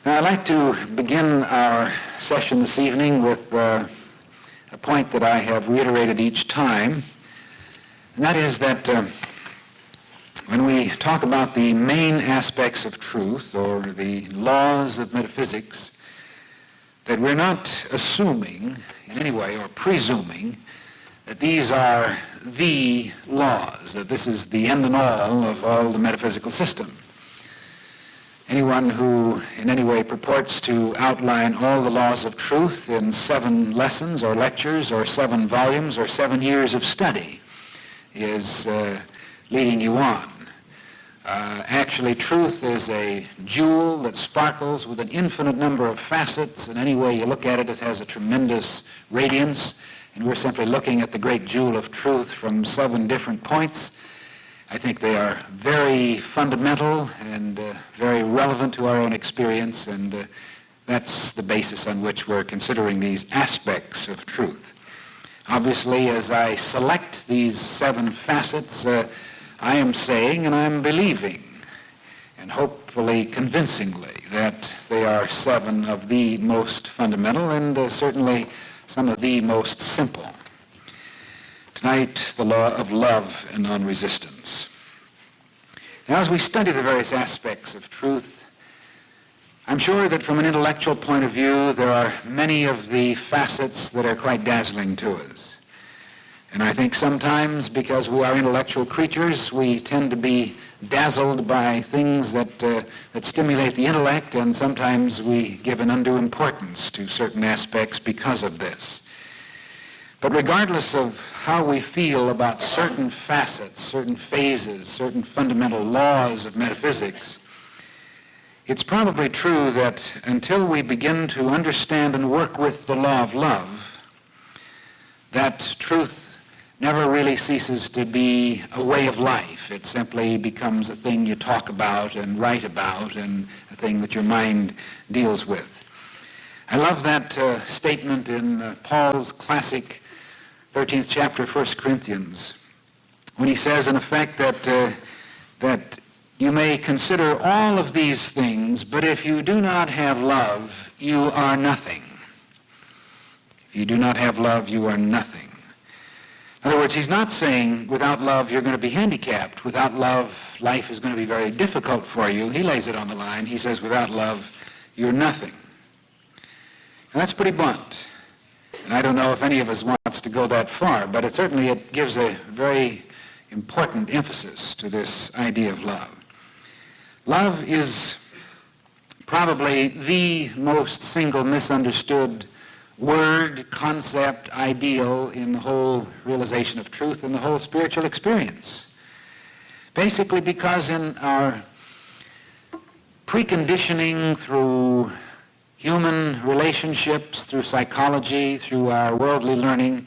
Now, I'd like to begin our session this evening with a point that I have reiterated each time, and that is that when we talk about the main aspects of truth or the laws of metaphysics, that we're not assuming in any way or presuming that these are the laws, that this is the end and all of all the metaphysical system. Anyone who in any way purports to outline all the laws of truth in 7 lessons or lectures or 7 volumes or 7 years of study is leading you on. Actually, truth is a jewel that sparkles with an infinite number of facets, and any way you look at it, it has a tremendous radiance, and we're simply looking at the great jewel of truth from 7 different points. I think they are very fundamental and very relevant to our own experience, and that's the basis on which we're considering these aspects of truth. Obviously, as I select these 7 facets, I am saying and I'm believing, and hopefully convincingly, that they are 7 of the most fundamental and certainly some of the most simple. Tonight, the law of love and non-resistance. Now, as we study the various aspects of truth, I'm sure that from an intellectual point of view, there are many of the facets that are quite dazzling to us. And I think sometimes, because we are intellectual creatures, we tend to be dazzled by things that stimulate the intellect, and sometimes we give an undue importance to certain aspects because of this. But regardless of how we feel about certain facets, certain phases, certain fundamental laws of metaphysics, it's probably true that until we begin to understand and work with the law of love, that truth never really ceases to be a way of life. It simply becomes a thing you talk about and write about and a thing that your mind deals with. I love that statement in Paul's classic 13th chapter of 1 Corinthians, when he says, in effect, that you may consider all of these things, but if you do not have love, you are nothing. If you do not have love, you are nothing. In other words, he's not saying without love you're going to be handicapped. Without love, life is going to be very difficult for you. He lays it on the line. He says without love, you're nothing. And that's pretty blunt. And I don't know if any of us wants to go that far, but it gives a very important emphasis to this idea of love. Love is probably the most single misunderstood word, concept, ideal in the whole realization of truth and the whole spiritual experience. Basically because in our preconditioning through human relationships, through psychology, through our worldly learning,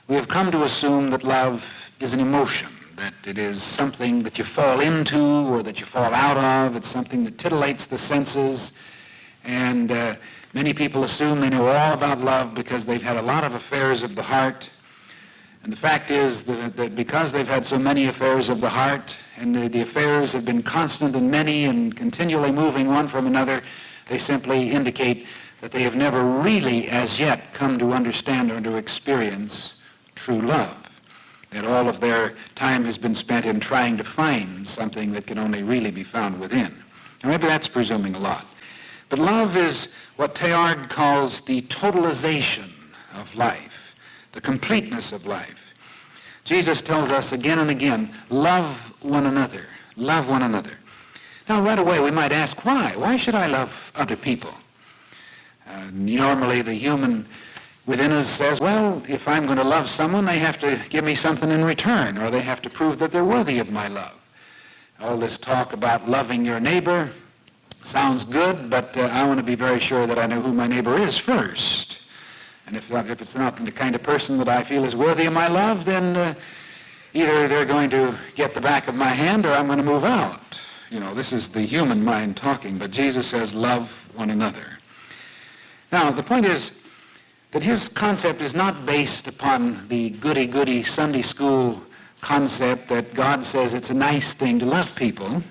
we have come to assume that love is an emotion, that it is something that you fall into or that you fall out of. It's something that titillates the senses. And many people assume they know all about love because they've had a lot of affairs of the heart. And the fact is that because they've had so many affairs of the heart, and the affairs have been constant and many and continually moving one from another, they simply indicate that they have never really as yet come to understand or to experience true love. That all of their time has been spent in trying to find something that can only really be found within. Now, maybe that's presuming a lot. But love is what Teilhard calls the totalization of life, the completeness of life. Jesus tells us again and again, love one another, love one another. Now, right away, we might ask, why? Why should I love other people? Normally, the human within us says, well, if I'm going to love someone, they have to give me something in return, or they have to prove that they're worthy of my love. All this talk about loving your neighbor sounds good, but I want to be very sure that I know who my neighbor is first. And if it's not the kind of person that I feel is worthy of my love, then either they're going to get the back of my hand or I'm going to move out. You know, this is the human mind talking, but Jesus says, love one another. Now, the point is that his concept is not based upon the goody-goody Sunday school concept that God says it's a nice thing to love people.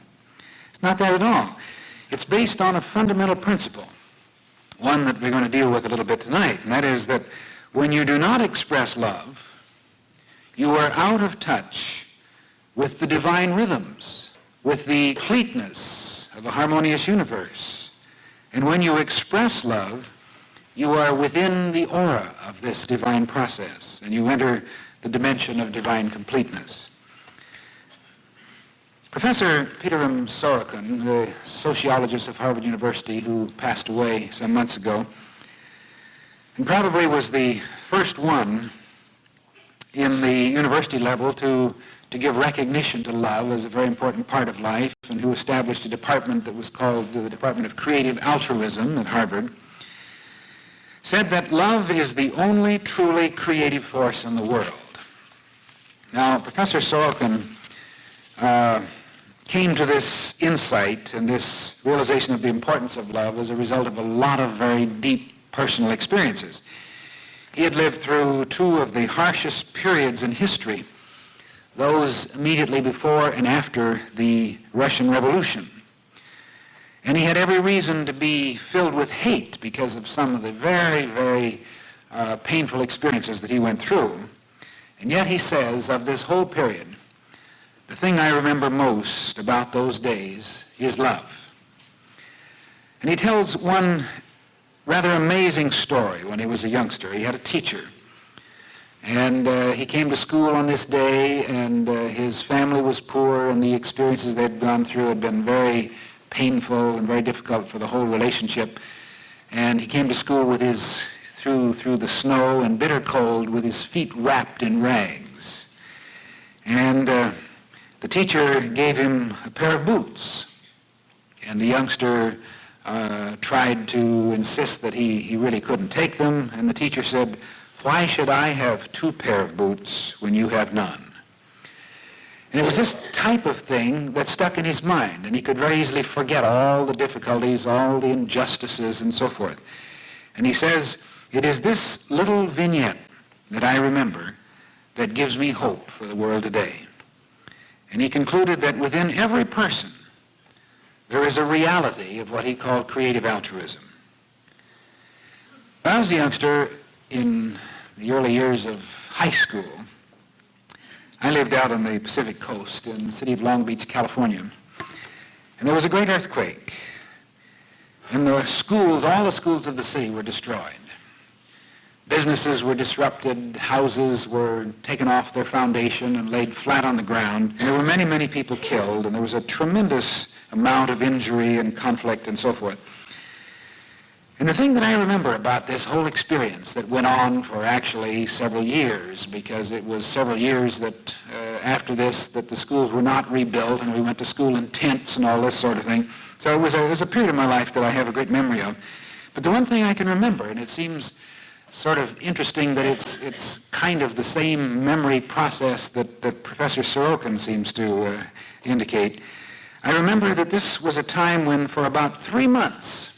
It's not that at all. It's based on a fundamental principle, one that we're going to deal with a little bit tonight, and that is that when you do not express love, you are out of touch with the divine rhythms, with the completeness of a harmonious universe. And when you express love, you are within the aura of this divine process, and you enter the dimension of divine completeness. Professor Peter M. Sorokin, the sociologist of Harvard University who passed away some months ago, and probably was the first one in the university level to give recognition to love as a very important part of life, and who established a department that was called the Department of Creative Altruism at Harvard, said that love is the only truly creative force in the world. Now, Professor Sorokin came to this insight and this realization of the importance of love as a result of a lot of very deep personal experiences. He had lived through two of the harshest periods in history, those immediately before and after the Russian Revolution. And he had every reason to be filled with hate because of some of the very, very painful experiences that he went through. And yet he says, of this whole period, the thing I remember most about those days is love. And he tells one rather amazing story when he was a youngster. He had a teacher. And he came to school on this day, and his family was poor, and the experiences they'd gone through had been very painful and very difficult for the whole relationship. And he came to school with his, through the snow and bitter cold, with his feet wrapped in rags. And the teacher gave him a pair of boots. And the youngster tried to insist that he really couldn't take them. And the teacher said, "Why should I have two pair of boots when you have none?" And it was this type of thing that stuck in his mind, and he could very easily forget all the difficulties, all the injustices, and so forth. And he says, "It is this little vignette that I remember that gives me hope for the world today." And he concluded that within every person there is a reality of what he called creative altruism. When I was a youngster in the early years of high school, I lived out on the Pacific Coast in the city of Long Beach, California. And there was a great earthquake. And the schools, all the schools of the city were destroyed. Businesses were disrupted, houses were taken off their foundation and laid flat on the ground. And there were many, many people killed, and there was a tremendous amount of injury and conflict and so forth. And the thing that I remember about this whole experience that went on for actually several years, because it was several years that after this that the schools were not rebuilt, and we went to school in tents and all this sort of thing. So it was a period of my life that I have a great memory of. But the one thing I can remember, and it seems sort of interesting that it's kind of the same memory process that Professor Sorokin seems to indicate. I remember that this was a time when for about 3 months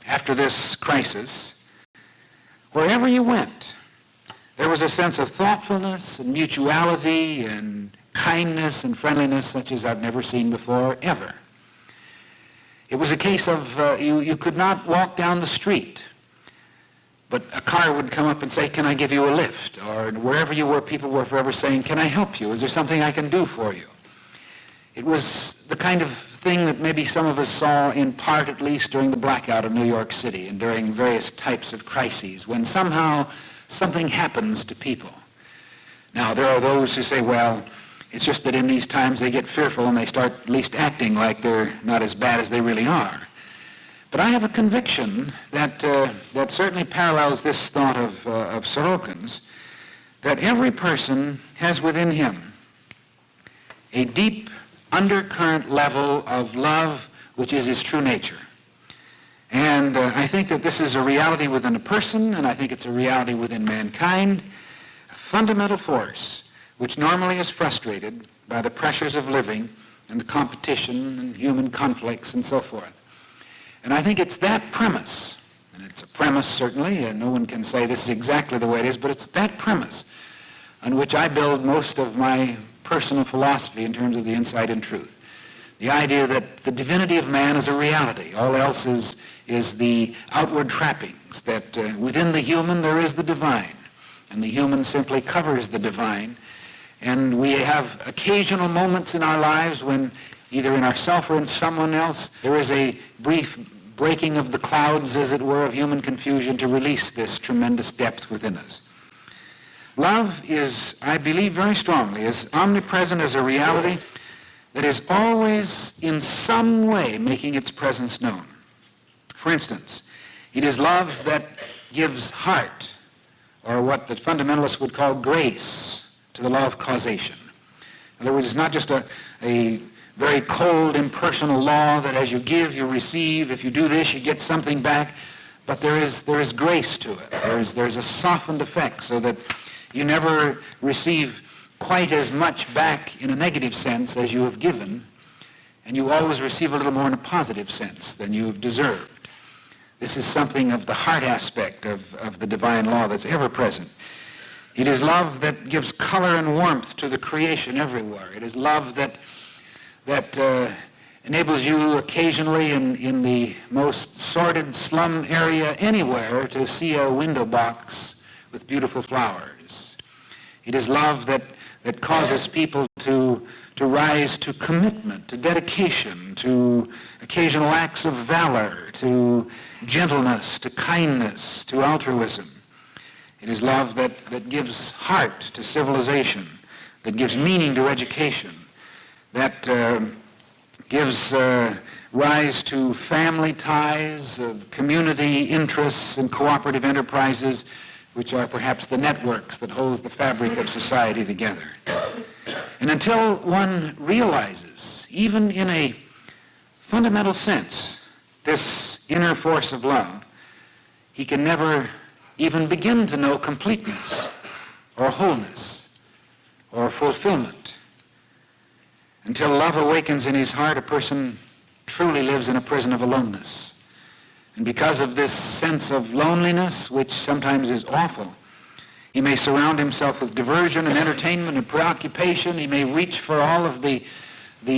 after this crisis, wherever you went, there was a sense of thoughtfulness and mutuality and kindness and friendliness such as I've never seen before, ever. It was a case of you could not walk down the street, but a car would come up and say, "Can I give you a lift?" Or wherever you were, people were forever saying, "Can I help you? Is there something I can do for you?" It was the kind of thing that maybe some of us saw in part, at least, during the blackout of New York City and during various types of crises, when somehow something happens to people. Now, there are those who say, well, it's just that in these times they get fearful and they start at least acting like they're not as bad as they really are. But I have a conviction that certainly parallels this thought of Sorokin's, that every person has within him a deep undercurrent level of love which is his true nature. And I think that this is a reality within a person, and I think it's a reality within mankind, a fundamental force which normally is frustrated by the pressures of living and the competition and human conflicts and so forth. And I think it's that premise, and it's a premise certainly, and no one can say this is exactly the way it is, but it's that premise on which I build most of my personal philosophy in terms of the insight and truth. The idea that the divinity of man is a reality. All else is the outward trappings, that within the human there is the divine, and the human simply covers the divine. And we have occasional moments in our lives when, either in ourselves or in someone else, there is a brief breaking of the clouds, as it were, of human confusion to release this tremendous depth within us. Love is, I believe very strongly, is omnipresent as a reality that is always in some way making its presence known. For instance, it is love that gives heart, or what the fundamentalists would call grace, to the law of causation. In other words, it's not just a very cold, impersonal law that as you give, you receive. If you do this, you get something back. But there is grace to it. There's a softened effect so that you never receive quite as much back in a negative sense as you have given, and you always receive a little more in a positive sense than you have deserved. This is something of the heart aspect of the divine law that's ever present. It is love that gives color and warmth to the creation everywhere. It is love that enables you occasionally in the most sordid slum area anywhere to see a window box with beautiful flowers. It is love that causes people to rise to commitment, to dedication, to occasional acts of valor, to gentleness, to kindness, to altruism. It is love that gives heart to civilization, that gives meaning to education, that gives rise to family ties, community interests, and cooperative enterprises, which are perhaps the networks that holds the fabric of society together. And until one realizes, even in a fundamental sense, this inner force of love, he can never even begin to know completeness or wholeness or fulfillment. Until love awakens in his heart, a person truly lives in a prison of aloneness. And because of this sense of loneliness, which sometimes is awful, he may surround himself with diversion and entertainment and preoccupation. He may reach for all of the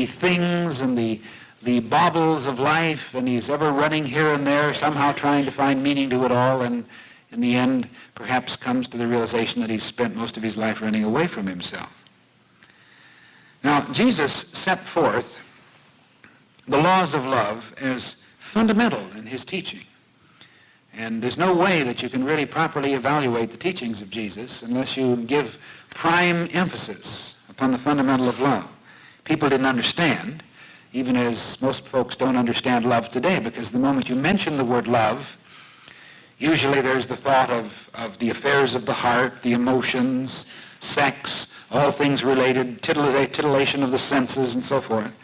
things and the baubles of life, and he's ever running here and there, somehow trying to find meaning to it all, and in the end, perhaps comes to the realization that he's spent most of his life running away from himself. Now, Jesus set forth the laws of love as fundamental in his teaching. And there's no way that you can really properly evaluate the teachings of Jesus unless you give prime emphasis upon the fundamental of love. People didn't understand, even as most folks don't understand love today, because the moment you mention the word love, usually there's the thought of the affairs of the heart, the emotions, sex, all things related, titillation of the senses, and so forth.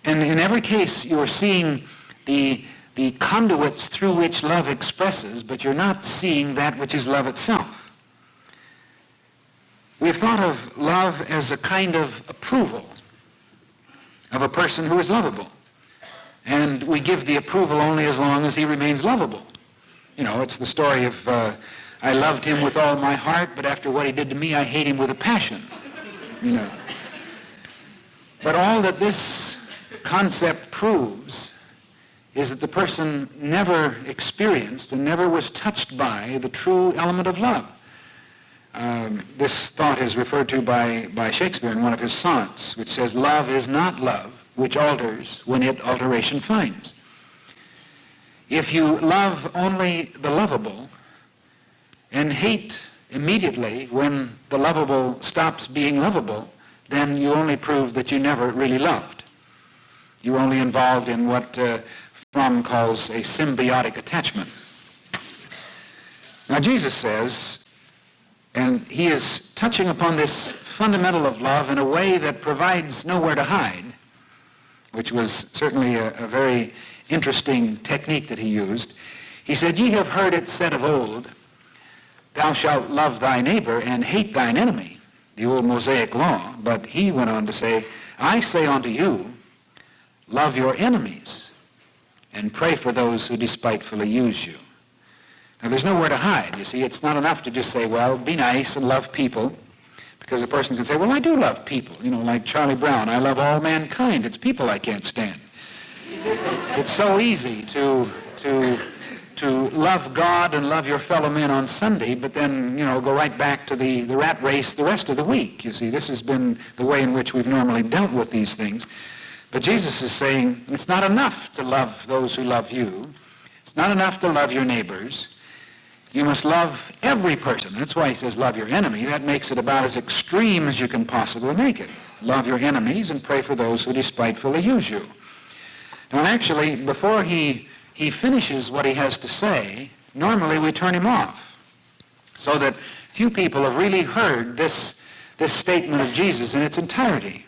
And in every case, you are seeing the conduits through which love expresses, but you're not seeing that which is love itself. We've thought of love as a kind of approval of a person who is lovable. And we give the approval only as long as he remains lovable. You know, it's the story of, I loved him with all my heart, but after what he did to me, I hate him with a passion. You know. But all that this concept proves is that the person never experienced and never was touched by the true element of love. This thought is referred to by Shakespeare in one of his sonnets, which says, "Love is not love, which alters when it alteration finds." If you love only the lovable and hate immediately when the lovable stops being lovable, then you only prove that you never really loved. You're only involved in what Fromm calls a symbiotic attachment. Now Jesus says, and he is touching upon this fundamental of love in a way that provides nowhere to hide, which was certainly a very interesting technique that he used. He said, "Ye have heard it said of old, thou shalt love thy neighbor and hate thine enemy," the old Mosaic law. But he went on to say, "I say unto you, love your enemies and pray for those who despitefully use you." Now, there's nowhere to hide. You see, it's not enough to just say, well, be nice and love people, Because a person can say, well, I do love people. Like Charlie Brown, I love all mankind. It's people I can't stand. It's so easy to love God and love your fellow men on Sunday, but then, go right back to the rat race the rest of the week. You see, this has been the way in which we've normally dealt with these things. But Jesus is saying it's not enough to love those who love you. It's not enough to love your neighbors. You must love every person. That's why he says love your enemy. That makes it about as extreme as you can possibly make it. Love your enemies and pray for those who despitefully use you. Now, actually, before he finishes what he has to say, normally we turn him off, so that few people have really heard this statement of Jesus in its entirety.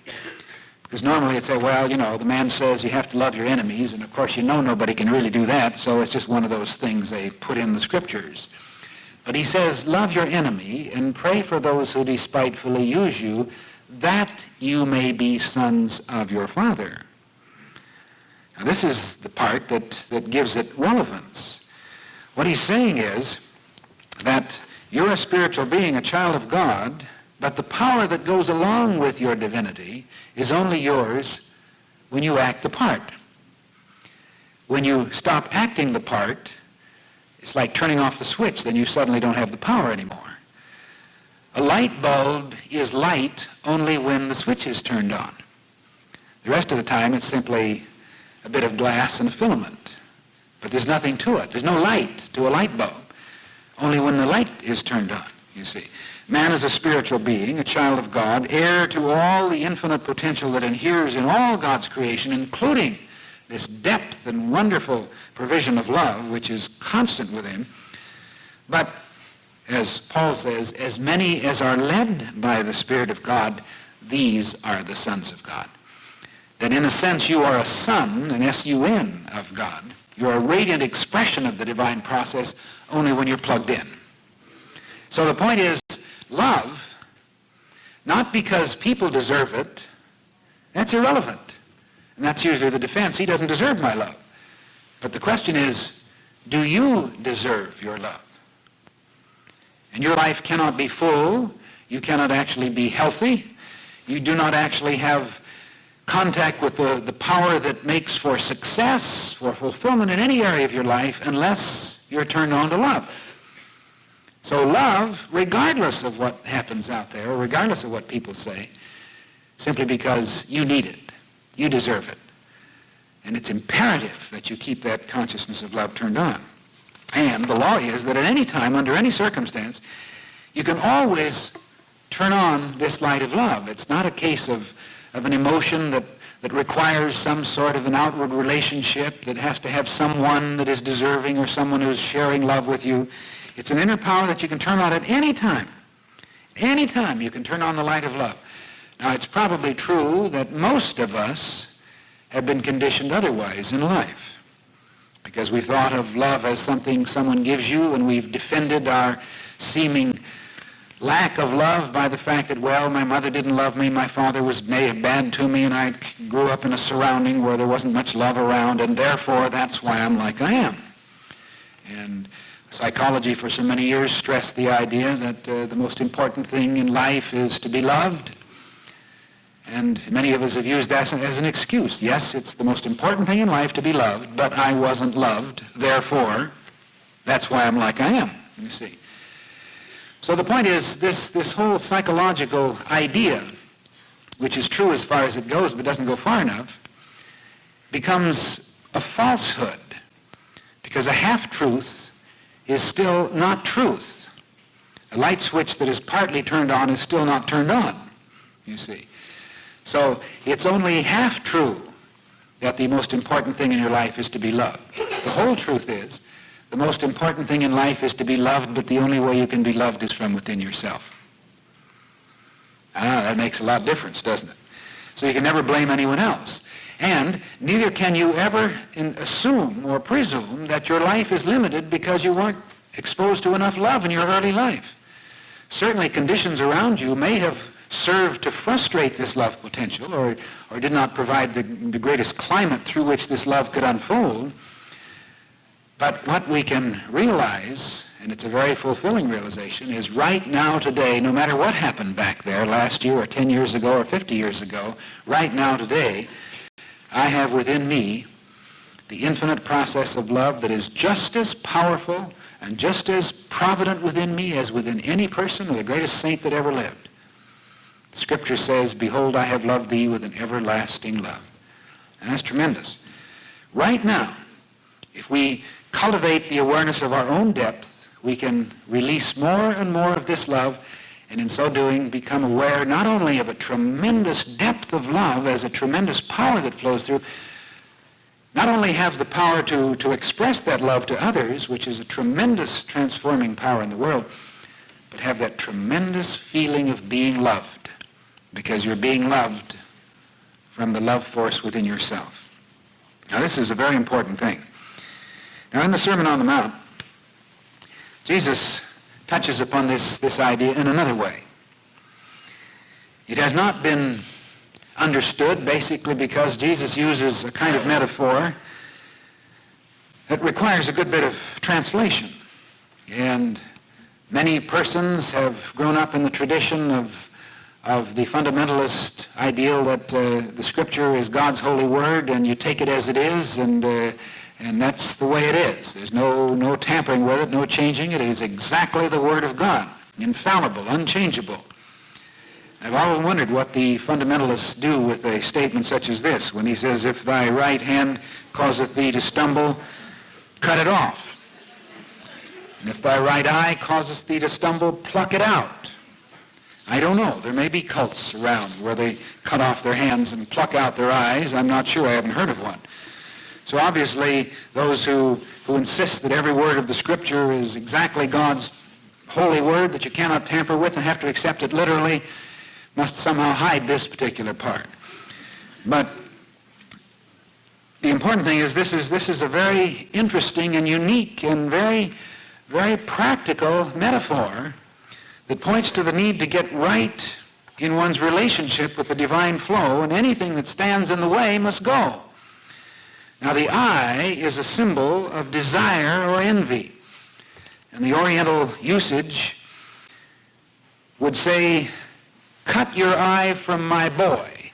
Because normally it'd say, well, the man says you have to love your enemies, and of course nobody can really do that, so it's just one of those things they put in the scriptures. But he says, love your enemy and pray for those who despitefully use you, that you may be sons of your Father. Now, this is the part that gives it relevance. What he's saying is that you're a spiritual being, a child of God, but the power that goes along with your divinity is only yours when you act the part. When you stop acting the part, it's like turning off the switch, then you suddenly don't have the power anymore. A light bulb is light only when the switch is turned on. The rest of the time it's simply a bit of glass and a filament. But there's nothing to it. There's no light to a light bulb. Only when the light is turned on, you see. Man is a spiritual being, a child of God, heir to all the infinite potential that inheres in all God's creation, including this depth and wonderful provision of love, which is constant with him. But, as Paul says, as many as are led by the Spirit of God, these are the sons of God. That in a sense you are a son, an S-U-N of God. You're a radiant expression of the divine process only when you're plugged in. So the point is, love, not because people deserve it, that's irrelevant. And that's usually the defense. He doesn't deserve my love. But the question is, do you deserve your love? And your life cannot be full. You cannot actually be healthy. You do not actually have contact with the power that makes for success, for fulfillment in any area of your life, unless you're turned on to love. So love, regardless of what happens out there, or regardless of what people say, simply because you need it. You deserve it. And it's imperative that you keep that consciousness of love turned on. And the law is that at any time, under any circumstance, you can always turn on this light of love. It's not a case of an emotion that requires some sort of an outward relationship, that has to have someone that is deserving or someone who's sharing love with you. It's an inner power that you can turn on at any time. Any time you can turn on the light of love. Now, it's probably true that most of us have been conditioned otherwise in life, because we thought of love as something someone gives you, and we've defended our seeming lack of love by the fact that, well, my mother didn't love me, my father was bad to me, and I grew up in a surrounding where there wasn't much love around, and therefore that's why I'm like I am. And psychology for so many years stressed the idea that the most important thing in life is to be loved. And many of us have used that as an excuse. Yes, it's the most important thing in life to be loved, but I wasn't loved, therefore that's why I'm like I am, you see. So the point is, this whole psychological idea, which is true as far as it goes but doesn't go far enough, becomes a falsehood, because a half-truth is still not truth. A light switch that is partly turned on is still not turned on, you see. So it's only half true that the most important thing in your life is to be loved. The whole truth is, the most important thing in life is to be loved, but the only way you can be loved is from within yourself. That makes a lot of difference, doesn't it? So you can never blame anyone else. And neither can you ever assume or presume that your life is limited because you weren't exposed to enough love in your early life. Certainly conditions around you may have served to frustrate this love potential, or did not provide the greatest climate through which this love could unfold. But what we can realize, and it's a very fulfilling realization, is right now, today, no matter what happened back there last year or 10 years ago or 50 years ago, right now, today, I have within me the infinite process of love that is just as powerful and just as provident within me as within any person or the greatest saint that ever lived. The Scripture says, "Behold, I have loved thee with an everlasting love." And that's tremendous. Right now, if we cultivate the awareness of our own depth, we can release more and more of this love, and in so doing become aware not only of a tremendous depth of love as a tremendous power that flows through, not only have the power to express that love to others, which is a tremendous transforming power in the world, but have that tremendous feeling of being loved, because you're being loved from the love force within yourself. Now, this is a very important thing. Now, in the Sermon on the Mount, Jesus touches upon this idea in another way. It has not been understood basically because Jesus uses a kind of metaphor that requires a good bit of translation. And many persons have grown up in the tradition of the fundamentalist ideal that the Scripture is God's holy word and you take it as it is, and that's the way it is. There's no tampering with it, no changing it. It is exactly the Word of God, infallible, unchangeable. I've always wondered what the fundamentalists do with a statement such as this, when he says, "If thy right hand causeth thee to stumble, cut it off. And if thy right eye causeth thee to stumble, pluck it out." I don't know. There may be cults around where they cut off their hands and pluck out their eyes. I'm not sure. I haven't heard of one. So obviously, those who insist that every word of the Scripture is exactly God's holy word, that you cannot tamper with and have to accept it literally, must somehow hide this particular part. But the important thing is this is a very interesting and unique and very, very practical metaphor that points to the need to get right in one's relationship with the divine flow, and anything that stands in the way must go. Now, the eye is a symbol of desire or envy. And the Oriental usage would say, "Cut your eye from my boy."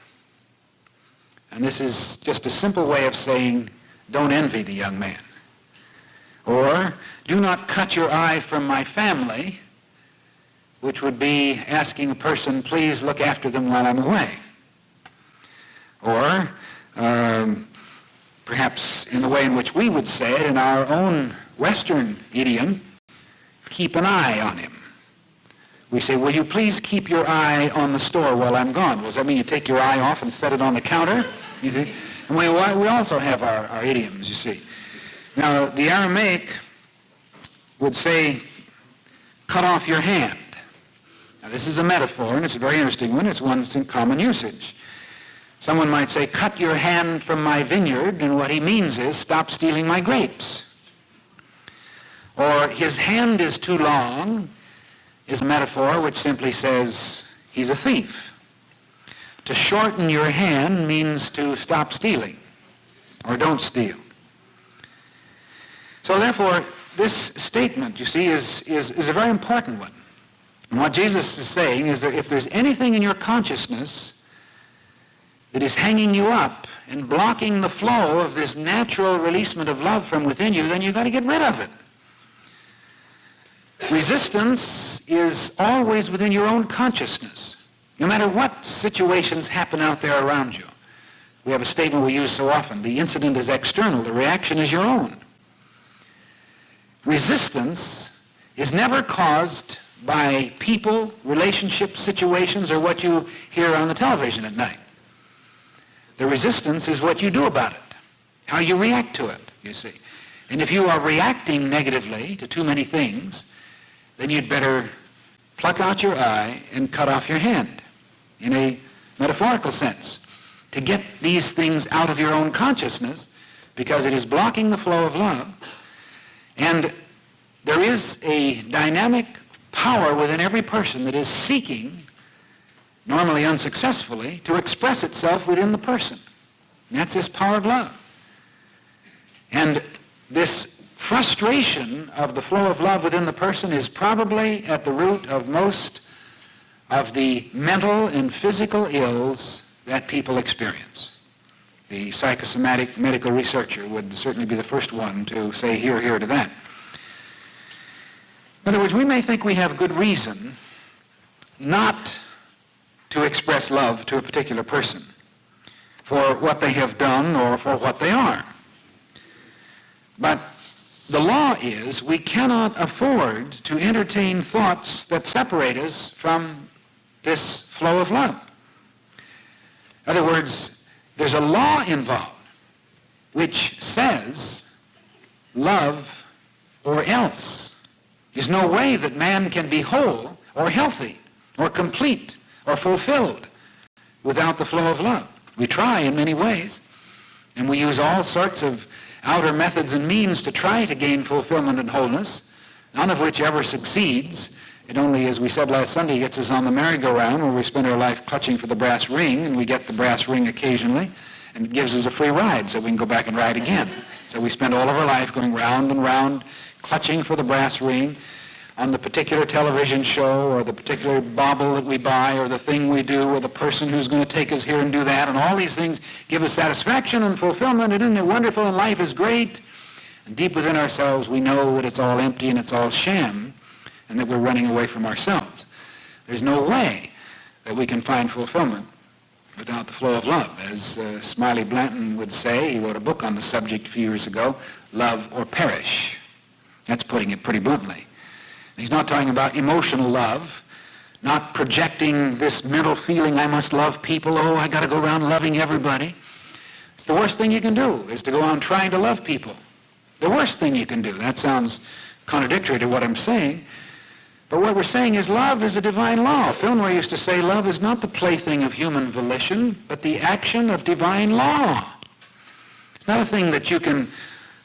And this is just a simple way of saying, don't envy the young man. Or, "Do not cut your eye from my family," which would be asking a person, "Please look after them while I'm away." Or, perhaps in the way in which we would say it in our own Western idiom, "Keep an eye on him." We say, "Will you please keep your eye on the store while I'm gone?" Well, does that mean you take your eye off and set it on the counter? And we also have our idioms, you see. Now, the Aramaic would say, "Cut off your hand." Now, this is a metaphor, and it's a very interesting one. It's one that's in common usage. Someone might say, "Cut your hand from my vineyard," and what he means is, "Stop stealing my grapes." Or, "His hand is too long," is a metaphor which simply says, "He's a thief." To shorten your hand means to stop stealing, or don't steal. So therefore, this statement, you see, is a very important one. And what Jesus is saying is that if there's anything in your consciousness that is hanging you up and blocking the flow of this natural releasement of love from within you, then you've got to get rid of it. Resistance is always within your own consciousness, no matter what situations happen out there around you. We have a statement we use so often: the incident is external, the reaction is your own. Resistance is never caused by people, relationships, situations, or what you hear on the television at night. The resistance is what you do about it, how you react to it, you see. And if you are reacting negatively to too many things, then you'd better pluck out your eye and cut off your hand, in a metaphorical sense, to get these things out of your own consciousness, because it is blocking the flow of love. And there is a dynamic power within every person that is seeking, normally unsuccessfully, to express itself within the person. And that's this power of love. And this frustration of the flow of love within the person is probably at the root of most of the mental and physical ills that people experience. The psychosomatic medical researcher would certainly be the first one to say here to that. In other words, we may think we have good reason not to express love to a particular person for what they have done or for what they are. But the law is we cannot afford to entertain thoughts that separate us from this flow of love. In other words, there's a law involved which says love or else. There's no way that man can be whole or healthy or complete or fulfilled without the flow of love. We try in many ways, and we use all sorts of outer methods and means to try to gain fulfillment and wholeness, none of which ever succeeds. It only, as we said last Sunday, gets us on the merry-go-round where we spend our life clutching for the brass ring, and we get the brass ring occasionally, and it gives us a free ride so we can go back and ride again. So we spend all of our life going round and round, clutching for the brass ring on the particular television show or the particular bauble that we buy or the thing we do or the person who's going to take us here and do that. And all these things give us satisfaction and fulfillment, and isn't it wonderful, and life is great. And deep within ourselves we know that it's all empty and it's all sham and that we're running away from ourselves. There's no way that we can find fulfillment without the flow of love. As Smiley Blanton would say, he wrote a book on the subject a few years ago, Love or Perish. That's putting it pretty bluntly. He's not talking about emotional love, not projecting this mental feeling, I must love people, oh, I got to go around loving everybody. It's the worst thing you can do, is to go on trying to love people. The worst thing you can do. That sounds contradictory to what I'm saying. But what we're saying is love is a divine law. Fillmore used to say love is not the plaything of human volition, but the action of divine law. It's not a thing that you can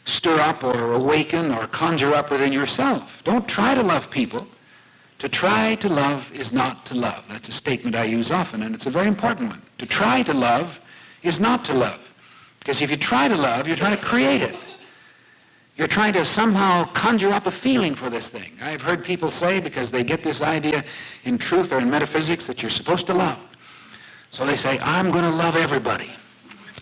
stir up or awaken or conjure up within yourself. Don't try to love people. To try to love is not to love. That's a statement I use often, and it's a very important one. To try to love is not to love. Because if you try to love, you're trying to create it. You're trying to somehow conjure up a feeling for this thing. I've heard people say, because they get this idea in truth or in metaphysics, that you're supposed to love. So they say, I'm going to love everybody.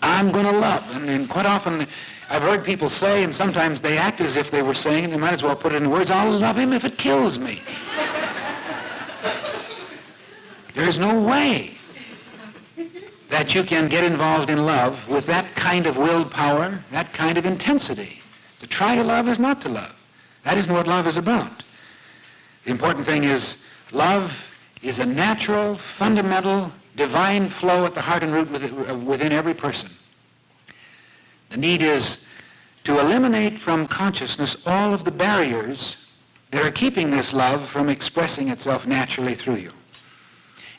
I'm going to love. And quite often I've heard people say, and sometimes they act as if they were saying, and they might as well put it in words, I'll love him if it kills me. There's no way that you can get involved in love with that kind of willpower, that kind of intensity. To try to love is not to love. That isn't what love is about. The important thing is love is a natural, fundamental, divine flow at the heart and root within every person. The need is to eliminate from consciousness all of the barriers that are keeping this love from expressing itself naturally through you.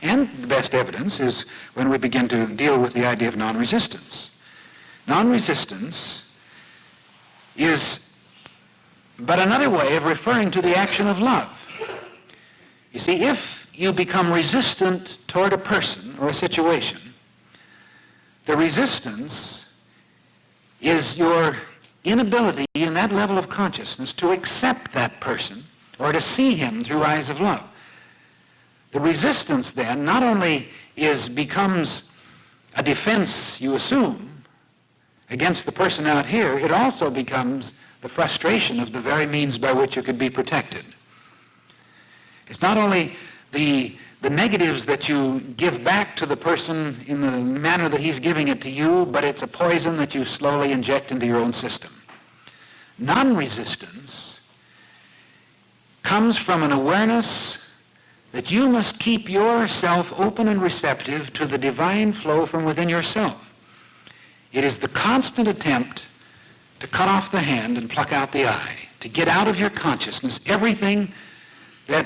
And the best evidence is when we begin to deal with the idea of non-resistance. Non-resistance is but another way of referring to the action of love. You see, if you become resistant toward a person or a situation, the resistance is your inability in that level of consciousness to accept that person or to see him through eyes of love. The resistance then not only becomes a defense, you assume, against the person out here, it also becomes the frustration of the very means by which you could be protected. It's not only the negatives that you give back to the person in the manner that he's giving it to you, but it's a poison that you slowly inject into your own system. Non-resistance comes from an awareness that you must keep yourself open and receptive to the divine flow from within yourself. It is the constant attempt to cut off the hand and pluck out the eye, to get out of your consciousness everything that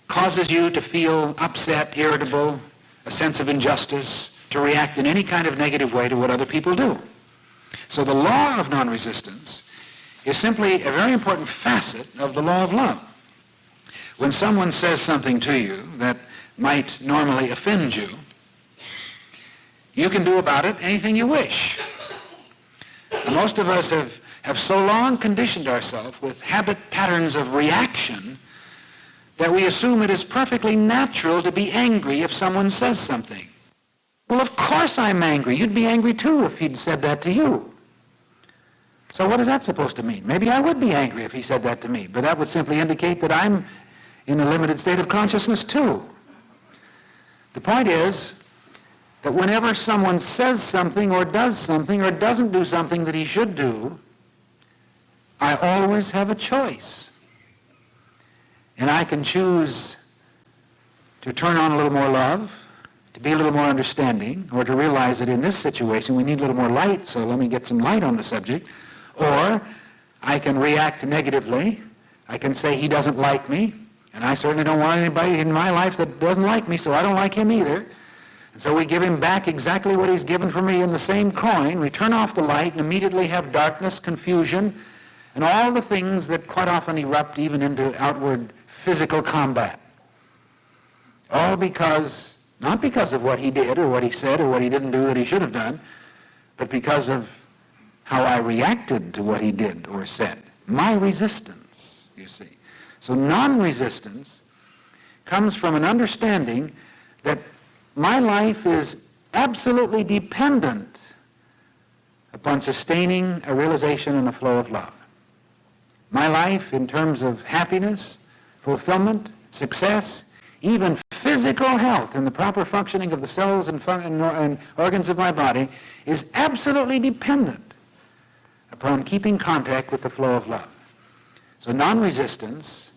causes you to feel upset, irritable, a sense of injustice, to react in any kind of negative way to what other people do. So the law of non-resistance is simply a very important facet of the law of love. When someone says something to you that might normally offend you, you can do about it anything you wish. And most of us have have so long conditioned ourselves with habit patterns of reaction that we assume it is perfectly natural to be angry if someone says something. Well, of course I'm angry. You'd be angry too if he'd said that to you. So what is that supposed to mean? Maybe I would be angry if he said that to me, but that would simply indicate that I'm in a limited state of consciousness too. The point is that whenever someone says something or doesn't do something that he should do, I always have a choice. And I can choose to turn on a little more love, to be a little more understanding, or to realize that in this situation we need a little more light, so let me get some light on the subject. Or I can react negatively. I can say he doesn't like me, and I certainly don't want anybody in my life that doesn't like me, so I don't like him either. And so we give him back exactly what he's given for me in the same coin. We turn off the light and immediately have darkness, confusion, and all the things that quite often erupt even into outward physical combat. All because, not because of what he did or what he said or what he didn't do that he should have done, but because of how I reacted to what he did or said. My resistance, you see. So non-resistance comes from an understanding that my life is absolutely dependent upon sustaining a realization and a flow of love. My life, in terms of happiness, fulfillment, success, even physical health and the proper functioning of the cells and organs of my body, is absolutely dependent upon keeping contact with the flow of love. So non-resistance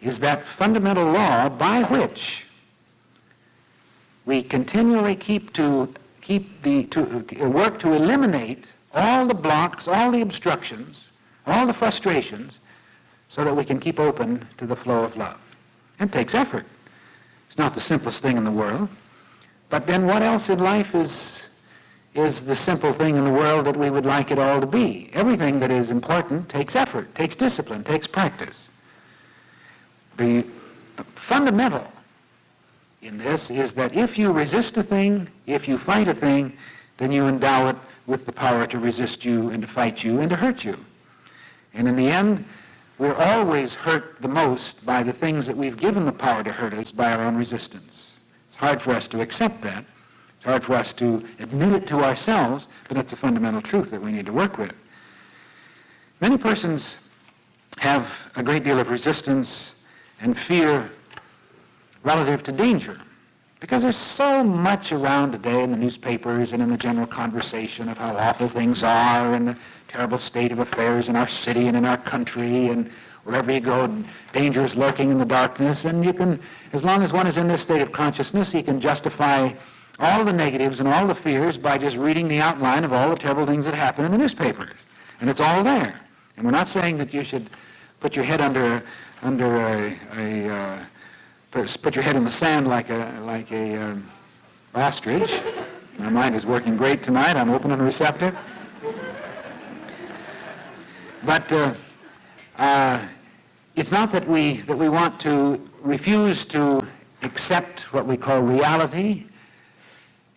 is that fundamental law by which we continually work to eliminate all the blocks, all the obstructions, all the frustrations, so that we can keep open to the flow of love. It takes effort. It's not the simplest thing in the world. But then what else in life is the simple thing in the world that we would like it all to be? Everything that is important takes effort, takes discipline, takes practice. The fundamental in this is that if you resist a thing, if you fight a thing, then you endow it with the power to resist you and to fight you and to hurt you. And in the end, we're always hurt the most by the things that we've given the power to hurt us by our own resistance. It's hard for us to accept that. It's hard for us to admit it to ourselves, but it's a fundamental truth that we need to work with. Many persons have a great deal of resistance and fear relative to danger, because there's so much around today in the newspapers and in the general conversation of how awful things are and the terrible state of affairs in our city and in our country, and wherever you go, danger is lurking in the darkness, and you can, as long as one is in this state of consciousness, he can justify all the negatives and all the fears by just reading the outline of all the terrible things that happen in the newspapers. And it's all there. And we're not saying that you should put your head put your head in the sand like a ostrich. My mind is working great tonight. I'm open and receptive. But it's not that we want to refuse to accept what we call reality.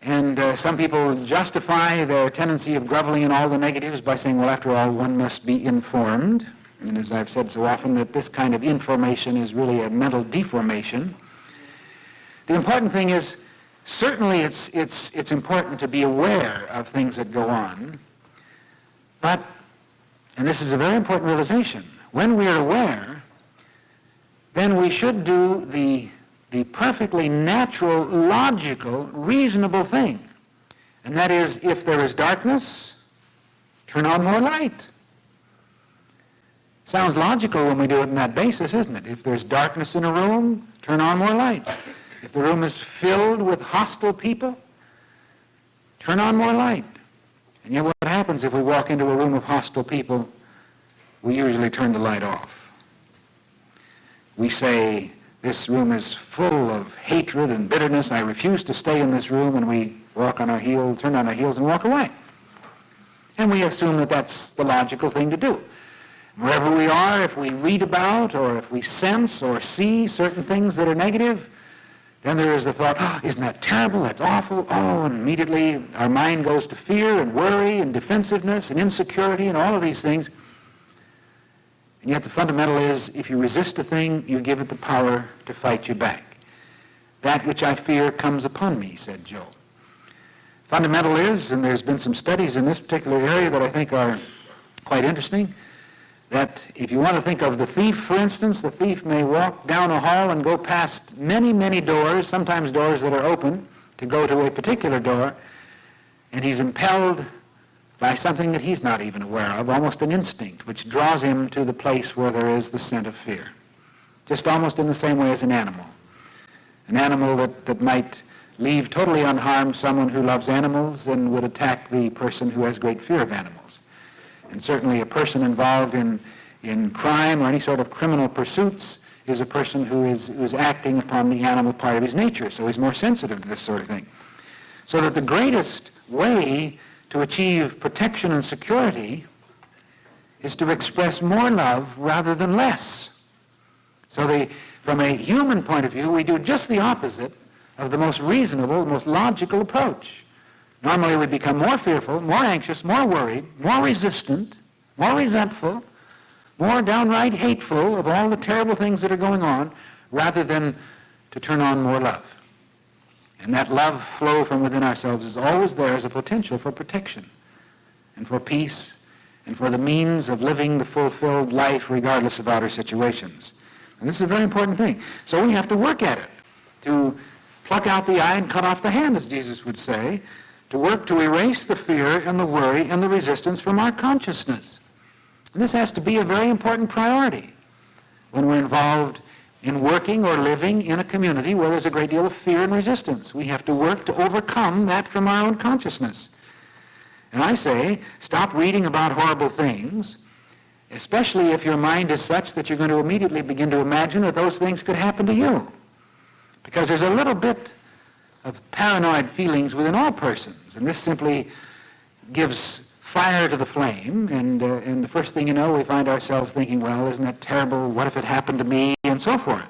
And some people justify their tendency of groveling in all the negatives by saying, well, after all, one must be informed. And as I've said so often, that this kind of information is really a mental deformation. The important thing is, certainly it's important to be aware of things that go on. But, and this is a very important realization, when we are aware, then we should do the perfectly natural, logical, reasonable thing. And that is, if there is darkness, turn on more light. Sounds logical when we do it on that basis, isn't it? If there's darkness in a room, turn on more light. If the room is filled with hostile people, turn on more light. And yet what happens if we walk into a room of hostile people? We usually turn the light off. We say, this room is full of hatred and bitterness. I refuse to stay in this room, and we walk on our heels, turn on our heels and walk away. And we assume that that's the logical thing to do. Wherever we are, if we read about or if we sense or see certain things that are negative, Then there is the thought, oh, isn't that terrible? That's awful. Oh, and immediately our mind goes to fear and worry and defensiveness and insecurity and all of these things. And yet the fundamental is, if you resist a thing, you give it the power to fight you back. That which I fear comes upon me, said Job. Fundamental is, and there's been some studies in this particular area that I think are quite interesting, that if you want to think of the thief, for instance, the thief may walk down a hall and go past many, many doors, sometimes doors that are open, to go to a particular door, and he's impelled by something that he's not even aware of, almost an instinct, which draws him to the place where there is the scent of fear. Just almost in the same way as an animal. An animal that might leave totally unharmed someone who loves animals and would attack the person who has great fear of animals. And certainly a person involved in crime or any sort of criminal pursuits is a person who is acting upon the animal part of his nature, so he's more sensitive to this sort of thing. So that the greatest way to achieve protection and security is to express more love rather than less. So from a human point of view, we do just the opposite of the most reasonable, most logical approach. Normally we become more fearful, more anxious, more worried, more resistant, more resentful, more downright hateful of all the terrible things that are going on, rather than to turn on more love. And that love flow from within ourselves is always there as a potential for protection and for peace and for the means of living the fulfilled life regardless of outer situations. And this is a very important thing. So we have to work at it, to pluck out the eye and cut off the hand, as Jesus would say, to work to erase the fear and the worry and the resistance from our consciousness. And this has to be a very important priority when we're involved in working or living in a community where there's a great deal of fear and resistance. We have to work to overcome that from our own consciousness. And I say, stop reading about horrible things, especially if your mind is such that you're going to immediately begin to imagine that those things could happen to you. Because there's a little bit of paranoid feelings within all persons, and this simply gives fire to the flame, and the first thing you know, we find ourselves thinking, well, isn't that terrible, what if it happened to me, and so forth.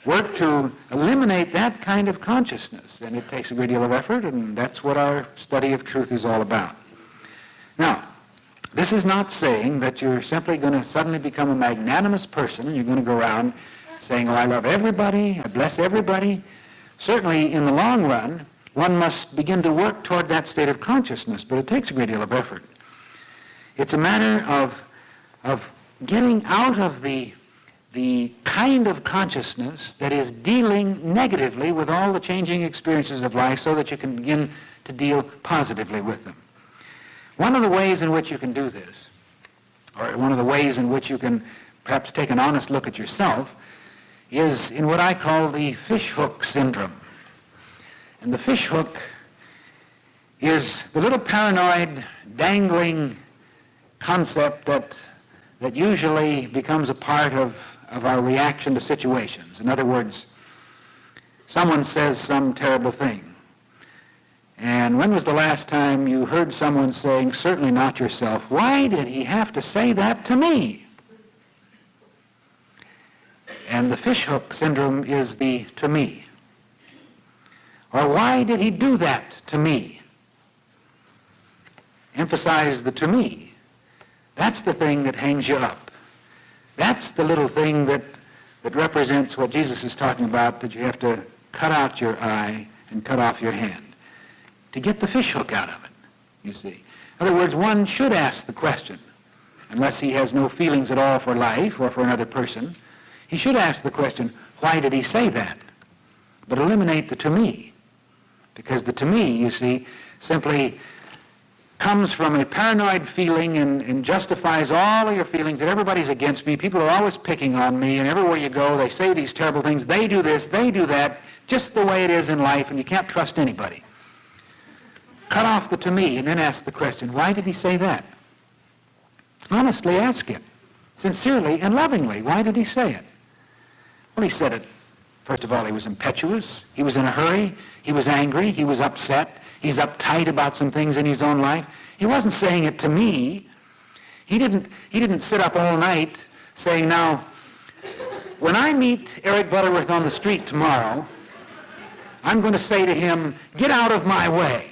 Work to eliminate that kind of consciousness, and it takes a great deal of effort, and that's what our study of truth is all about. Now, this is not saying that you're simply going to suddenly become a magnanimous person, and you're going to go around saying, oh, I love everybody, I bless everybody. Certainly, in the long run, one must begin to work toward that state of consciousness, but it takes a great deal of effort. It's a matter of getting out of the kind of consciousness that is dealing negatively with all the changing experiences of life so that you can begin to deal positively with them. One of the ways in which you can do this, or one of the ways in which you can perhaps take an honest look at yourself, is in what I call the fishhook syndrome. And the fishhook is the little paranoid, dangling concept that usually becomes a part of our reaction to situations. In other words, someone says some terrible thing. And when was the last time you heard someone saying, certainly not yourself, why did he have to say that to me? And the fishhook syndrome is the to me. Or why did he do that to me? Emphasize the to me. That's the thing that hangs you up. That's the little thing that represents what Jesus is talking about, that you have to cut out your eye and cut off your hand to get the fishhook out of it, you see. In other words, one should ask the question, unless he has no feelings at all for life or for another person, he should ask the question, why did he say that? But eliminate the to me. Because the to me, you see, simply comes from a paranoid feeling and justifies all of your feelings that everybody's against me, people are always picking on me, and everywhere you go they say these terrible things, they do this, they do that, just the way it is in life, and you can't trust anybody. Cut off the to me and then ask the question, why did he say that? Honestly ask it, sincerely and lovingly, why did he say it? Well, he said it, first of all, he was impetuous, he was in a hurry, he was angry, he was upset, he's uptight about some things in his own life. He wasn't saying it to me. He didn't sit up all night saying, now, when I meet Eric Butterworth on the street tomorrow, I'm going to say to him, get out of my way.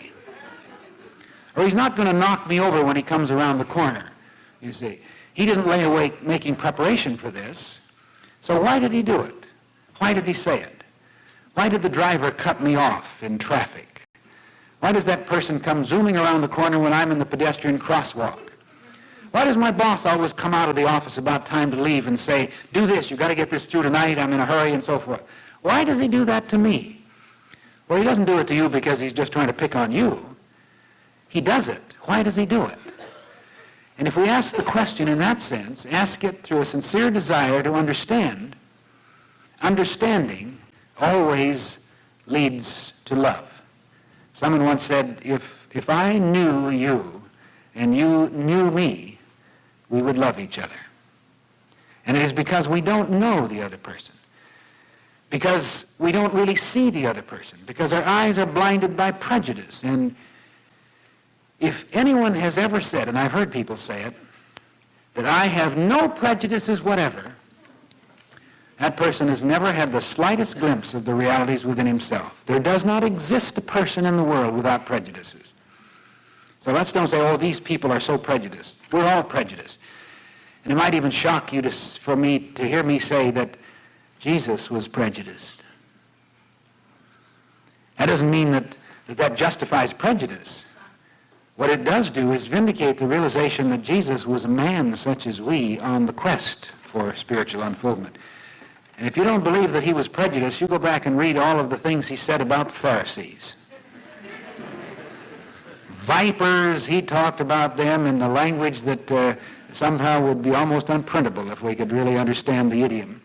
Or he's not going to knock me over when he comes around the corner, you see. He didn't lay awake making preparation for this. So why did he do it? Why did he say it? Why did the driver cut me off in traffic? Why does that person come zooming around the corner when I'm in the pedestrian crosswalk? Why does my boss always come out of the office about time to leave and say, do this, you've got to get this through tonight, I'm in a hurry, and so forth? Why does he do that to me? Well, he doesn't do it to you because he's just trying to pick on you. He does it. Why does he do it? And if we ask the question in that sense, ask it through a sincere desire to understand, understanding always leads to love. Someone once said, if I knew you and you knew me, we would love each other. And it is because we don't know the other person, because we don't really see the other person, because our eyes are blinded by prejudice. And if anyone has ever said, and I've heard people say it, that I have no prejudices whatever, that person has never had the slightest glimpse of the realities within himself. There does not exist a person in the world without prejudices. So let's don't say, oh, these people are so prejudiced. We're all prejudiced. And it might even shock you for me to hear me say that Jesus was prejudiced. That doesn't mean that justifies prejudice. What it does do is vindicate the realization that Jesus was a man such as we on the quest for spiritual unfoldment. And if you don't believe that he was prejudiced, you go back and read all of the things he said about the Pharisees. Vipers, he talked about them in the language that somehow would be almost unprintable if we could really understand the idiom.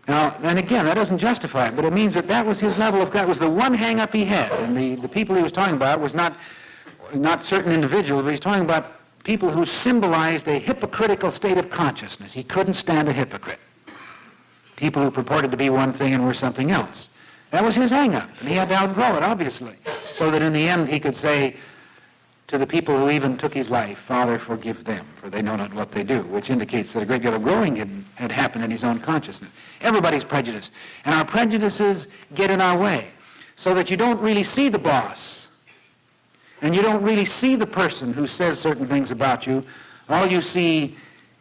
Now, and again, that doesn't justify it, but it means that was his level of God. That was the one hang-up he had. And the people he was talking about was not certain individuals, but he's talking about people who symbolized a hypocritical state of consciousness. He couldn't stand a hypocrite. People who purported to be one thing and were something else. That was his hang-up, and he had to outgrow it, obviously, so that in the end he could say to the people who even took his life, Father, forgive them, for they know not what they do, which indicates that a great deal of growing had happened in his own consciousness. Everybody's prejudiced, and our prejudices get in our way, so that you don't really see the boss, and you don't really see the person who says certain things about you. All you see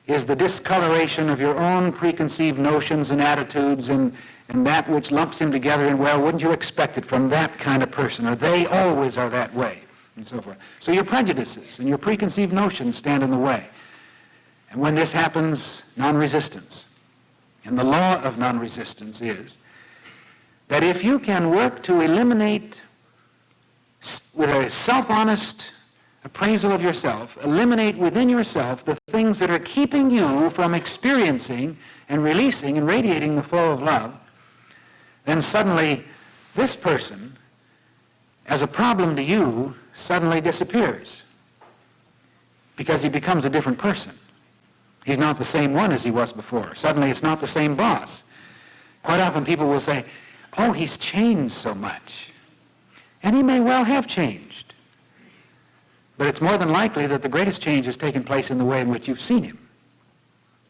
is the discoloration of your own preconceived notions and attitudes and that which lumps him together in, well, wouldn't you expect it from that kind of person, or they always are that way, and so forth. So your prejudices and your preconceived notions stand in the way. And when this happens, non-resistance. And the law of non-resistance is that if you can work to eliminate, with a self-honest appraisal of yourself, eliminate within yourself the things that are keeping you from experiencing and releasing and radiating the flow of love, then suddenly this person, as a problem to you, suddenly disappears because he becomes a different person. He's not the same one as he was before. Suddenly it's not the same boss. Quite often people will say, oh, he's changed so much. And he may well have changed. But it's more than likely that the greatest change has taken place in the way in which you've seen him.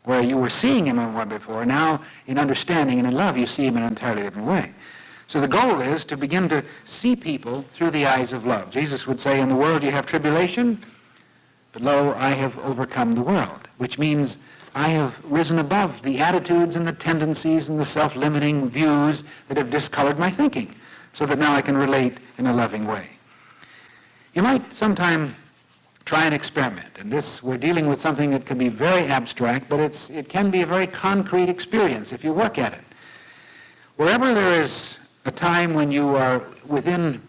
Where you were seeing him in one before, now in understanding and in love you see him in an entirely different way. So the goal is to begin to see people through the eyes of love. Jesus would say, in the world you have tribulation, but lo, I have overcome the world, which means I have risen above the attitudes and the tendencies and the self-limiting views that have discolored my thinking, so that now I can relate in a loving way. You might sometime try an experiment, and we're dealing with something that can be very abstract, but it can be a very concrete experience if you work at it. Wherever there is a time when you are within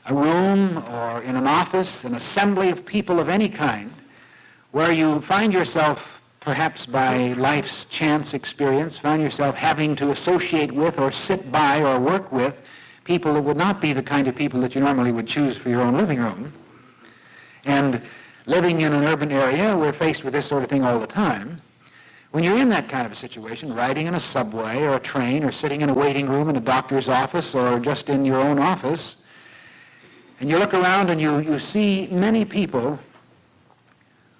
a room or in an office, an assembly of people of any kind, where you find yourself, perhaps by life's chance experience, find yourself having to associate with or sit by or work with people that would not be the kind of people that you normally would choose for your own living room. And living in an urban area, we're faced with this sort of thing all the time. When you're in that kind of a situation, riding in a subway or a train or sitting in a waiting room in a doctor's office or just in your own office, and you look around and you see many people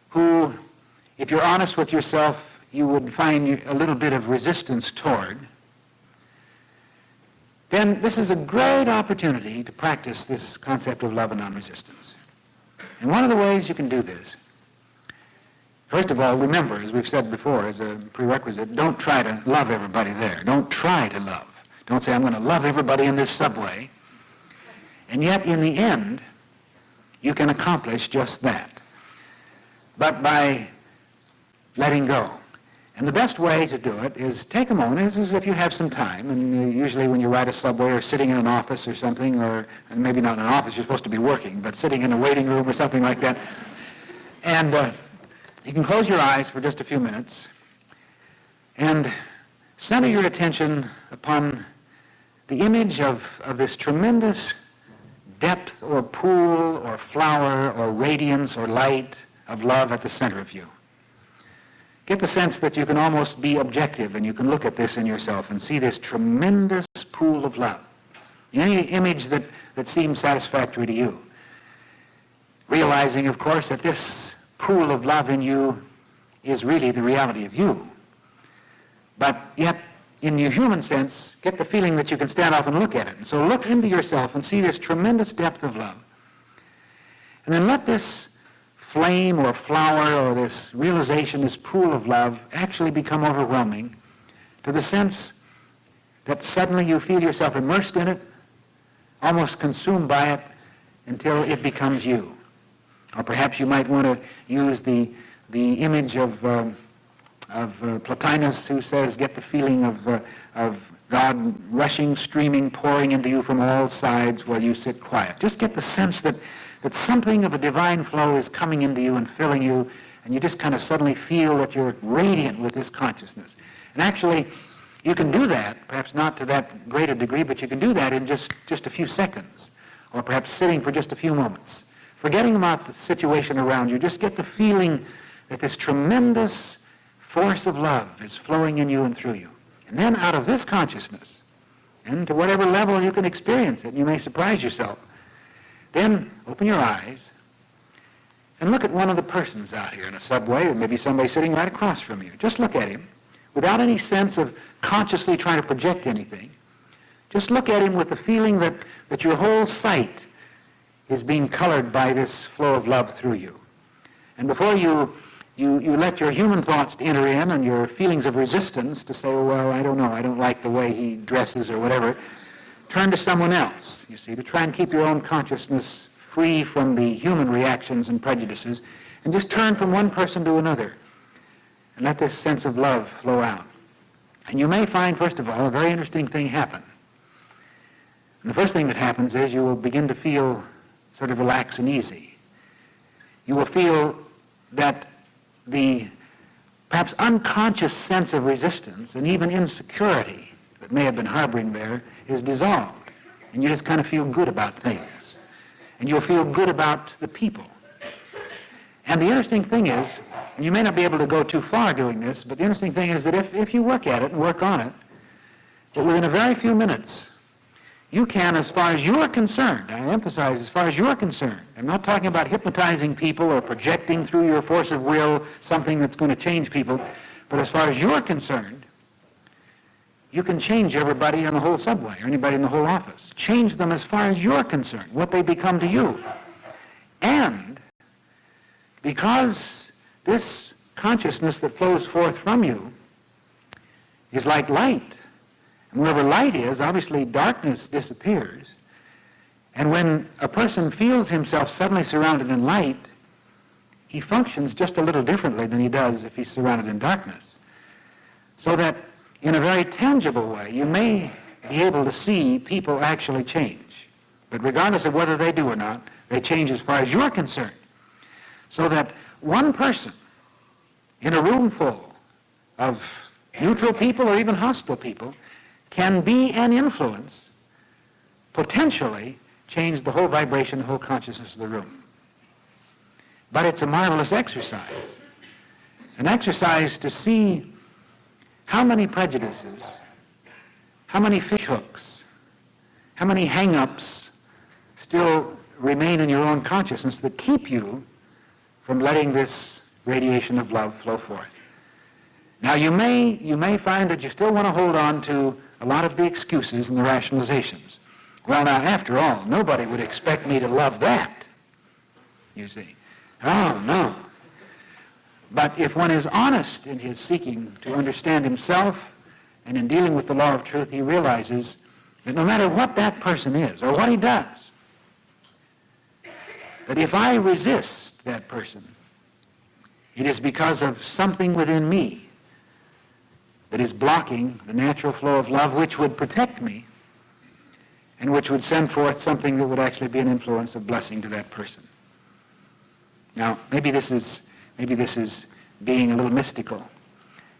who, if you're honest with yourself, you would find a little bit of resistance toward, then this is a great opportunity to practice this concept of love and non-resistance. And one of the ways you can do this, first of all, remember, as we've said before, as a prerequisite, don't try to love everybody there. Don't try to love. Don't say, I'm going to love everybody in this subway. And yet, in the end, you can accomplish just that. But by letting go. And the best way to do it is take a moment. This is if you have some time, and usually when you ride a subway or sitting in an office or something, or and maybe not in an office, you're supposed to be working, but sitting in a waiting room or something like that. And you can close your eyes for just a few minutes and center your attention upon the image of this tremendous depth or pool or flower or radiance or light of love at the center of you. Get the sense that you can almost be objective and you can look at this in yourself and see this tremendous pool of love. Any image that seems satisfactory to you. Realizing, of course, that this pool of love in you is really the reality of you. But yet, in your human sense, get the feeling that you can stand off and look at it. And so look into yourself and see this tremendous depth of love. And then let this flame or flower or this realization, this pool of love, actually become overwhelming to the sense that suddenly you feel yourself immersed in it, almost consumed by it, until it becomes you. Or perhaps you might want to use the image of Plotinus, who says, get the feeling of God rushing, streaming, pouring into you from all sides while you sit quiet. Just get the sense that something of a divine flow is coming into you and filling you, and you just kind of suddenly feel that you're radiant with this consciousness. And actually, you can do that, perhaps not to that great a degree, but you can do that in just a few seconds, or perhaps sitting for just a few moments. Forgetting about the situation around you, just get the feeling that this tremendous force of love is flowing in you and through you. And then out of this consciousness, and to whatever level you can experience it, you may surprise yourself, then open your eyes and look at one of the persons out here in a subway, or maybe somebody sitting right across from you. Just look at him without any sense of consciously trying to project anything. Just look at him with the feeling that your whole sight is being colored by this flow of love through you. And before you let your human thoughts enter in and your feelings of resistance to say, oh, well, I don't know, I don't like the way he dresses or whatever, turn to someone else, you see, to try and keep your own consciousness free from the human reactions and prejudices, and just turn from one person to another and let this sense of love flow out. And you may find, first of all, a very interesting thing happen. And the first thing that happens is you will begin to feel sort of relaxed and easy. You will feel that the perhaps unconscious sense of resistance and even insecurity that may have been harboring there is dissolved. And you just kind of feel good about things. And you'll feel good about the people. And the interesting thing is, and you may not be able to go too far doing this, but the interesting thing is that if you work at it and work on it, that within a very few minutes, you can, as far as you're concerned, I emphasize, as far as you're concerned, I'm not talking about hypnotizing people or projecting through your force of will something that's going to change people, but as far as you're concerned, you can change everybody on the whole subway or anybody in the whole office. Change them as far as you're concerned, what they become to you. And because this consciousness that flows forth from you is like light, and wherever light is, obviously darkness disappears. And when a person feels himself suddenly surrounded in light, he functions just a little differently than he does if he's surrounded in darkness. So that in a very tangible way, you may be able to see people actually change. But regardless of whether they do or not, they change as far as you're concerned. So that one person in a room full of neutral people or even hostile people can be an influence, potentially change the whole vibration, the whole consciousness of the room. But it's a marvelous exercise. An exercise to see how many prejudices, how many fishhooks, how many hang-ups still remain in your own consciousness that keep you from letting this radiation of love flow forth. Now, you may find that you still want to hold on to a lot of the excuses and the rationalizations. Well, now, after all, nobody would expect me to love that, you see. Oh, no. But if one is honest in his seeking to understand himself and in dealing with the law of truth, he realizes that no matter what that person is or what he does, that if I resist that person, it is because of something within me that is blocking the natural flow of love, which would protect me and which would send forth something that would actually be an influence of blessing to that person. Now, maybe this is being a little mystical,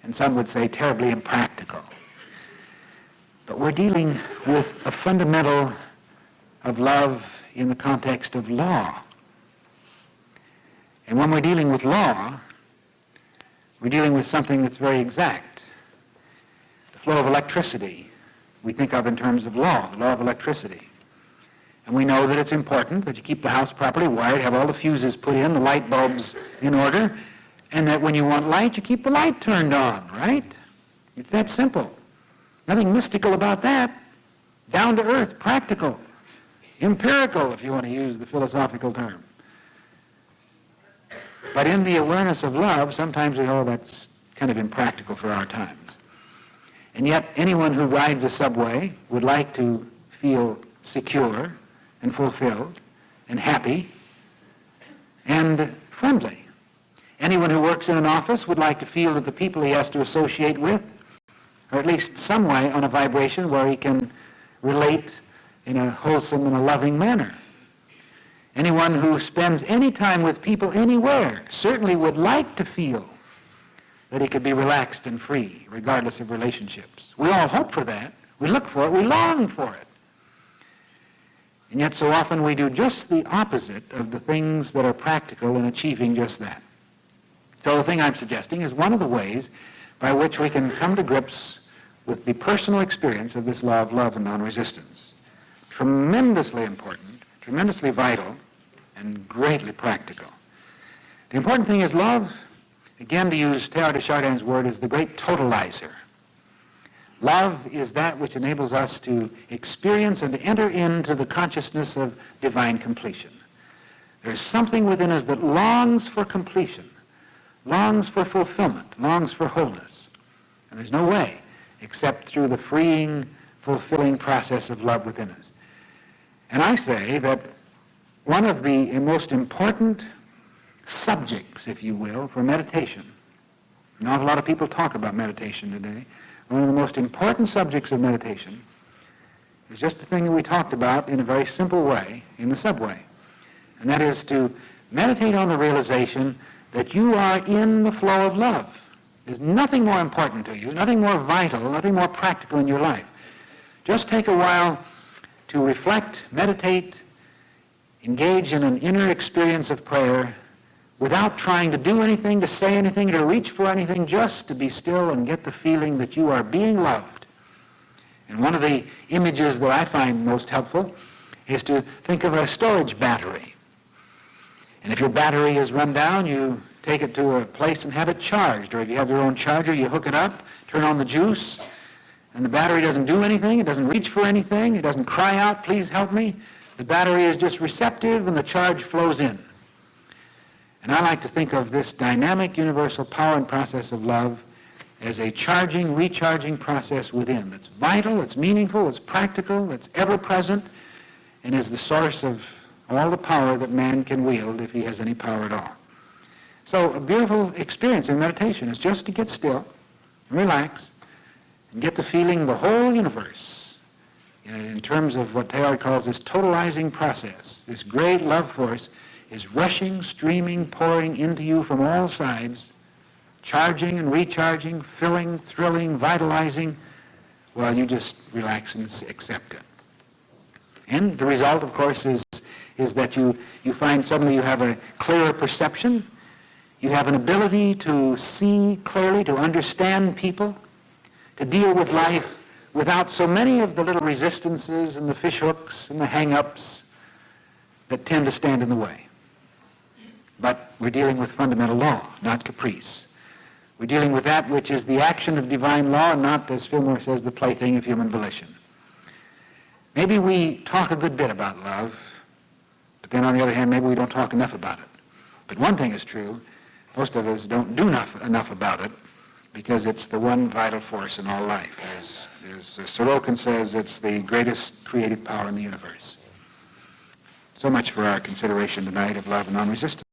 and some would say terribly impractical. But we're dealing with a fundamental of love in the context of law. And when we're dealing with law, we're dealing with something that's very exact. The flow of electricity we think of in terms of law, the law of electricity. And we know that it's important that you keep the house properly wired, have all the fuses put in, the light bulbs in order, and that when you want light, you keep the light turned on, right? It's that simple. Nothing mystical about that. Down to earth, practical, empirical, if you want to use the philosophical term. But in the awareness of love, sometimes we know that's kind of impractical for our times. And yet, anyone who rides a subway would like to feel secure and fulfilled and happy and friendly. Anyone who works in an office would like to feel that the people he has to associate with are at least some way on a vibration where he can relate in a wholesome and a loving manner. Anyone who spends any time with people anywhere certainly would like to feel that he could be relaxed and free, regardless of relationships. We all hope for that. We look for it. We long for it. And yet so often we do just the opposite of the things that are practical in achieving just that. So the thing I'm suggesting is one of the ways by which we can come to grips with the personal experience of this law of love and non-resistance. Tremendously important, tremendously vital, and greatly practical. The important thing is love, again to use Teilhard de Chardin's word, is the great totalizer. Love is that which enables us to experience and to enter into the consciousness of divine completion. There is something within us that longs for completion, longs for fulfillment, longs for wholeness. And there's no way except through the freeing, fulfilling process of love within us. And I say that one of the most important subjects, if you will, for meditation, not a lot of people talk about meditation today, one of the most important subjects of meditation is just the thing that we talked about in a very simple way in the subway. And that is to meditate on the realization that you are in the flow of love. There's nothing more important to you, nothing more vital, nothing more practical in your life. Just take a while to reflect, meditate, engage in an inner experience of prayer without trying to do anything, to say anything, to reach for anything, just to be still and get the feeling that you are being loved. And one of the images that I find most helpful is to think of a storage battery. And if your battery is run down, you take it to a place and have it charged. Or if you have your own charger, you hook it up, turn on the juice, and the battery doesn't do anything, it doesn't reach for anything, it doesn't cry out, please help me. The battery is just receptive and the charge flows in. And I like to think of this dynamic, universal power and process of love as a charging, recharging process within that's vital, it's meaningful, it's practical, it's ever-present, and is the source of all the power that man can wield if he has any power at all. So a beautiful experience in meditation is just to get still, relax, and get the feeling the whole universe, in terms of what Teilhard calls this totalizing process, this great love force, is rushing, streaming, pouring into you from all sides, charging and recharging, filling, thrilling, vitalizing, while you just relax and accept it. And the result, of course, is that you find suddenly you have a clearer perception, you have an ability to see clearly, to understand people, to deal with life without so many of the little resistances and the fishhooks and the hang-ups that tend to stand in the way. But we're dealing with fundamental law, not caprice. We're dealing with that which is the action of divine law, and not, as Fillmore says, the plaything of human volition. Maybe we talk a good bit about love, but then on the other hand, maybe we don't talk enough about it. But one thing is true, most of us don't do enough about it, because it's the one vital force in all life. As Sorokin says, it's the greatest creative power in the universe. So much for our consideration tonight of love and non-resistance.